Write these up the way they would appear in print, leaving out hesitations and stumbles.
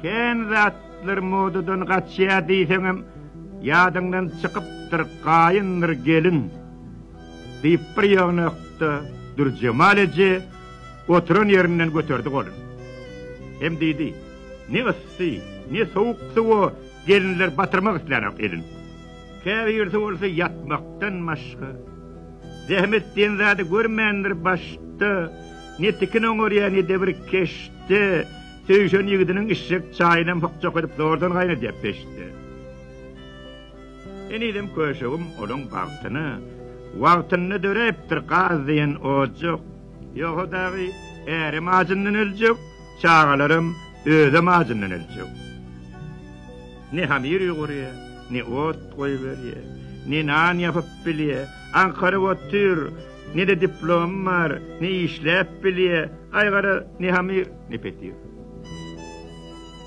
Ken zatlar modadan kaçya diýseňem ýadyndan çykypdyr gaýyndyr gelin. Diýip bir ýagnakda Durjemal eje oturan ýerinden göterdi golun. Hem diýdi, ne ıssy, ne sowuk suwy gelinler batyrmak islenek edin. Käbirse bolsa yatmakdan başga. Zähmetden zady görmändir başda. Ne tikin oňorýa ne de bir keşde. Söýşen ýigidiniň işek çaýynam hokjak edip zordan gaýna diýip beşdi. Enidem köşegim olaň bagtyny, wagtyny dörepdir gazdyn ojak. Ýoğdagy erim ajyndan öljek, çağalarym özüm ajyndan öljek. Ne hamir ýugurýa, ne ot goýberýa, ne nan ýapyp bilýär, Ankara otur, ne de diplom var, ne işläp bilýär, aýgara ne hamir, ne petir.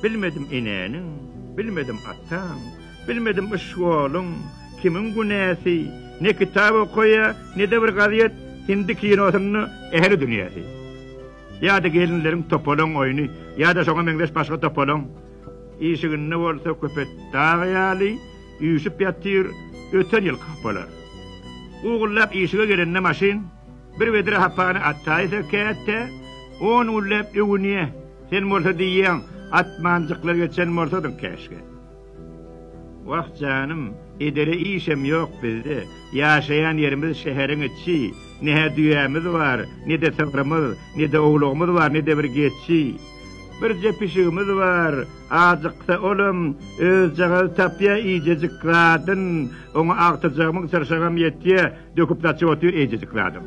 Bilmedim inäniň, bilmedim atam, bilmedim ışwolun, kimin günäsi, ne kitap okuya, ne de bir gazyet, hindi kinosyny ehli dünýäsi. Ýa-da gelinleriň topolon oýny, ýa-da şoňa meňdeş başga topolon. İşigini bolsa köpet dağyaly, ýüşüp ýatyr, öten ýyl kapalar. Ugullap işige gelenne maşin, bir wedire hapany attaýsa kätte, on ullap öwünýe, sen bolsa diýýäň, atmanjyklar geçen bolsadyň käşge. Wah canım, edere işem ýok bizde. Ýaşaýan ýerimiz şäheriň içi, ne düýämiz bar, ne de sabrymyz, ne de oglugymyz bar, ne de bir geçi. Bir jepişigimiz bar, ajyksa olum, öz jagal tapýa ýejekladyn, oňa agtyjagymyň sarşagam ýetdi, döküp daçyp otyr ýejekladym.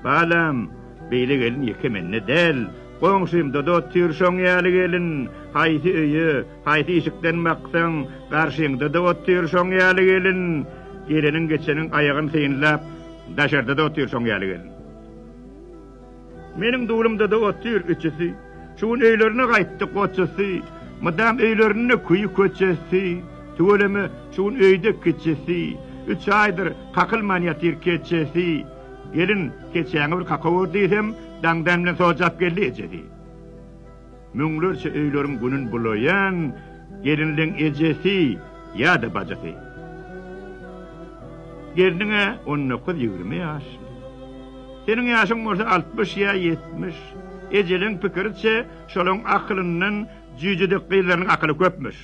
Balam, beýle gelin ýekemenne del, goňşym dodo otyr şoň ýaly gelin, haýsy öýe, haýsy işikden baksaň, garşyňda da otyr şoň ýaly gelin, geliniň geçeniň aýagyny synlap, daşarda da otyr şoň ýaly gelin. Meniň dulumda da otyr üçesi, şuň öýlerine gaýtdy goçasy, madam öýlerine kuýy köçesi, tölemi şuň öýde keçesi, 3 aýdyr kakylman ýatyr keçesi, gelin keçäňe bir kakawur diýsem, daňdan bilen sojap geldi ejedi. Müňlerçe öýlerim günün bulayan, gelinliň ejesi ýa-da bajasy. Geliniňe 19-20 ýaş. Seniň ýaşyň bolsa 60 ýa 70. Ejeliň pikirçe şolaň aklyndan jüjede gyýlaryň akly köpmüş.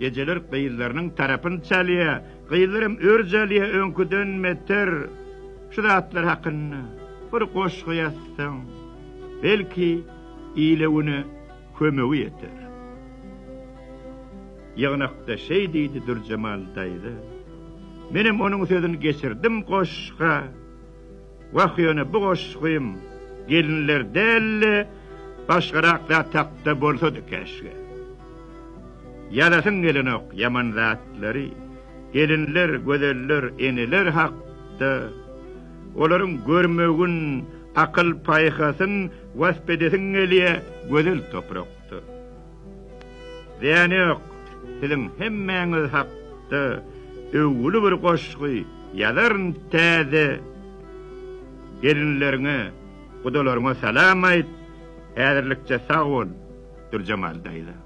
Ejeler gyýlarynyň tarapyn çalýa, gyýlarym örjelýe öňküden meter. Şu zatlar hakyny bir goşgy ýatsaň, belki ýylewini kömegi ýeter. Ýagnakda şey diýdi Durjemal daýdy. Menim onuň sözüni geçirdim goşga. Wahyony bu goşgym gelinler delle başgarakda takda bolsady käşge. Ýadasyň gelenok yaman zatlary, gelinler, gözeller, eniler hakda, olaryň görmegin akyl paýhasyn waspedesin gelýe gözel toprakdy. Diýenok, siziň hemmeňiz hakda öwgüli bir goşgy ýalaryn täze gelinlerine, Gudalaryňa salam aýt, häzirlikçe sag bol, Durjemal daýdy.